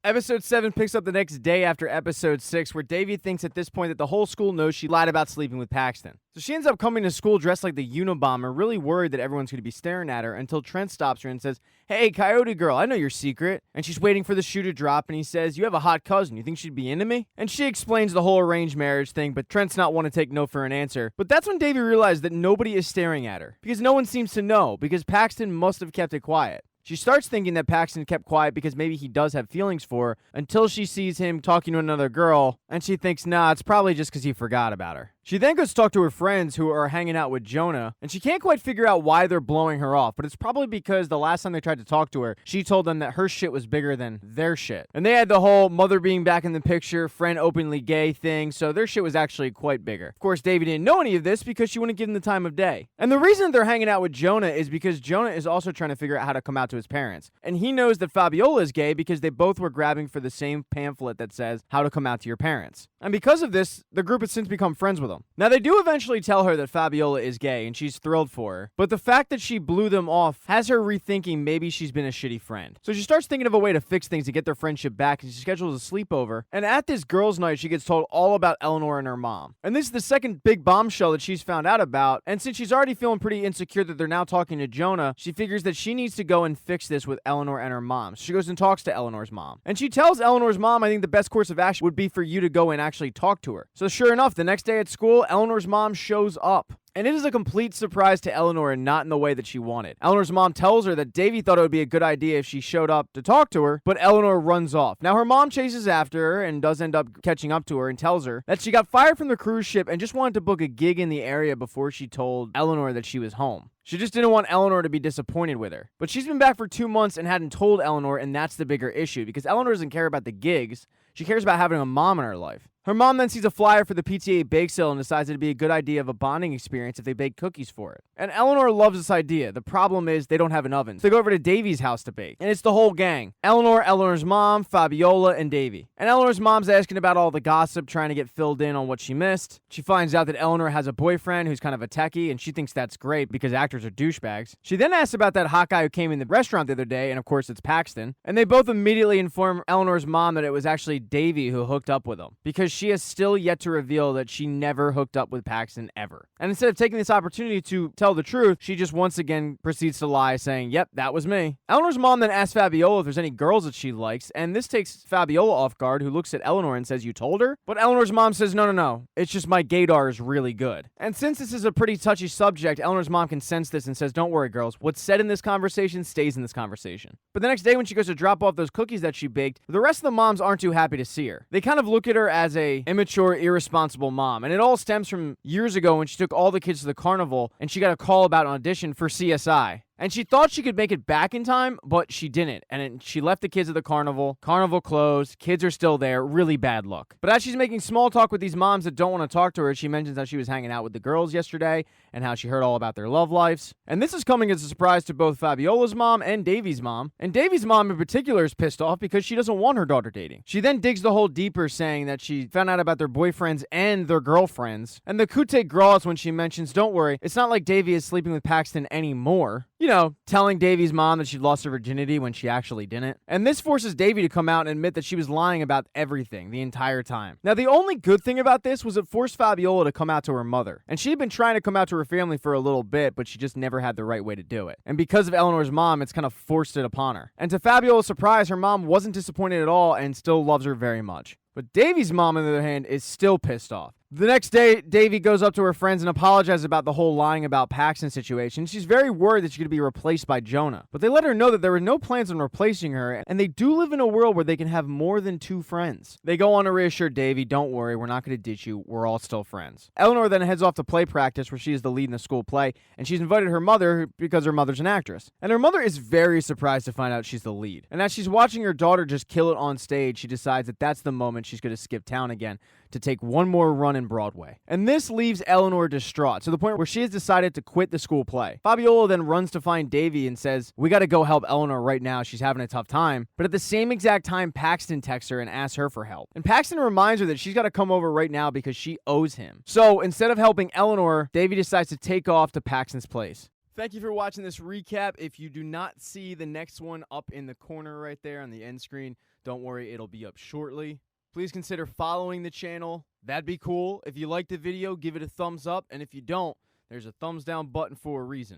Episode 7 picks up the next day after episode 6, where Davy thinks at this point that the whole school knows she lied about sleeping with Paxton. So she ends up coming to school dressed like the Unabomber, really worried that everyone's going to be staring at her, until Trent stops her and says, "Hey, Coyote Girl, I know your secret." And she's waiting for the shoe to drop, and he says, "You have a hot cousin. You think she'd be into me?" And she explains the whole arranged marriage thing, but Trent's not one to take no for an answer. But that's when Davy realized that nobody is staring at her, because no one seems to know, because Paxton must have kept it quiet. She starts thinking that Paxton kept quiet because maybe he does have feelings for her, until she sees him talking to another girl, and she thinks, nah, it's probably just because he forgot about her. She then goes to talk to her friends who are hanging out with Jonah, and she can't quite figure out why they're blowing her off, but it's probably because the last time they tried to talk to her, she told them that her shit was bigger than their shit. And they had the whole mother being back in the picture, friend openly gay thing, so their shit was actually quite bigger. Of course, Davy didn't know any of this because she wouldn't give him the time of day. And the reason they're hanging out with Jonah is because Jonah is also trying to figure out how to come out to his parents. And he knows that Fabiola is gay because they both were grabbing for the same pamphlet that says how to come out to your parents. And because of this, the group has since become friends with him. Now, they do eventually tell her that Fabiola is gay, and she's thrilled for her. But the fact that she blew them off has her rethinking maybe she's been a shitty friend. So she starts thinking of a way to fix things to get their friendship back, and she schedules a sleepover. And at this girls' night, she gets told all about Eleanor and her mom. And this is the second big bombshell that she's found out about. And since she's already feeling pretty insecure that they're now talking to Jonah, she figures that she needs to go and fix this with Eleanor and her mom. So she goes and talks to Eleanor's mom. And she tells Eleanor's mom, I think the best course of action would be for you to go and actually talk to her. So sure enough, the next day at school, Eleanor's mom shows up. And it is a complete surprise to Eleanor and not in the way that she wanted. Eleanor's mom tells her that Davy thought it would be a good idea if she showed up to talk to her, but Eleanor runs off. Now, her mom chases after her and does end up catching up to her and tells her that she got fired from the cruise ship and just wanted to book a gig in the area before she told Eleanor that she was home. She just didn't want Eleanor to be disappointed with her. But she's been back for 2 months and hadn't told Eleanor, and that's the bigger issue, because Eleanor doesn't care about the gigs. She cares about having a mom in her life. Her mom then sees a flyer for the PTA bake sale and decides it'd be a good idea of a bonding experience if they bake cookies for it. And Eleanor loves this idea. The problem is they don't have an oven. So they go over to Davy's house to bake. And it's the whole gang. Eleanor, Eleanor's mom, Fabiola, and Davy. And Eleanor's mom's asking about all the gossip, trying to get filled in on what she missed. She finds out that Eleanor has a boyfriend who's kind of a techie, and she thinks that's great because actors are douchebags. She then asks about that hot guy who came in the restaurant the other day, and of course it's Paxton. And they both immediately inform Eleanor's mom that it was actually Davy who hooked up with him, because she has still yet to reveal that she never hooked up with Paxton ever. And instead of taking this opportunity to tell the truth, she just once again proceeds to lie, saying, yep, that was me. Eleanor's mom then asks Fabiola if there's any girls that she likes, and this takes Fabiola off guard, who looks at Eleanor and says, you told her? But Eleanor's mom says, no, it's just my gaydar is really good. And since this is a pretty touchy subject, Eleanor's mom can sense this and says, don't worry, girls, what's said in this conversation stays in this conversation. But the next day when she goes to drop off those cookies that she baked, the rest of the moms aren't too happy to see her. They kind of look at her as a immature, irresponsible mom. And it all stems from years ago when she took all the kids to the carnival and she got a call about an audition for CSI. And she thought she could make it back in time, but she didn't. And she left the kids at the carnival. Carnival closed. Kids are still there. Really bad luck. But as she's making small talk with these moms that don't want to talk to her, she mentions how she was hanging out with the girls yesterday and how she heard all about their love lives. And this is coming as a surprise to both Fabiola's mom and Davy's mom. And Davy's mom in particular is pissed off because she doesn't want her daughter dating. She then digs the hole deeper, saying that she found out about their boyfriends and their girlfriends. And the coup de grace when she mentions, don't worry, it's not like Davy is sleeping with Paxton anymore. You know, telling Davy's mom that she'd lost her virginity when she actually didn't. And this forces Davy to come out and admit that she was lying about everything the entire time. Now, the only good thing about this was it forced Fabiola to come out to her mother. And she had been trying to come out to her family for a little bit, but she just never had the right way to do it. And because of Eleanor's mom, it's kind of forced it upon her. And to Fabiola's surprise, her mom wasn't disappointed at all and still loves her very much. But Davy's mom, on the other hand, is still pissed off. The next day, Davy goes up to her friends and apologizes about the whole lying about Paxton situation. She's very worried that she's going to be replaced by Jonah. But they let her know that there were no plans on replacing her, and they do live in a world where they can have more than 2 friends. They go on to reassure Davy, don't worry, we're not going to ditch you, we're all still friends. Eleanor then heads off to play practice, where she is the lead in the school play, and she's invited her mother because her mother's an actress. And her mother is very surprised to find out she's the lead. And as she's watching her daughter just kill it on stage, she decides that that's the moment she's going to skip town again to take one more run in Broadway. And this leaves Eleanor distraught, to the point where she has decided to quit the school play. Fabiola then runs to find Davy and says, we gotta go help Eleanor right now, she's having a tough time. But at the same exact time, Paxton texts her and asks her for help. And Paxton reminds her that she's gotta come over right now because she owes him. So instead of helping Eleanor, Davy decides to take off to Paxton's place. Thank you for watching this recap. If you do not see the next one up in the corner right there on the end screen, don't worry, it'll be up shortly. Please consider following the channel. That'd be cool. If you liked the video, give it a thumbs up. And if you don't, there's a thumbs down button for a reason.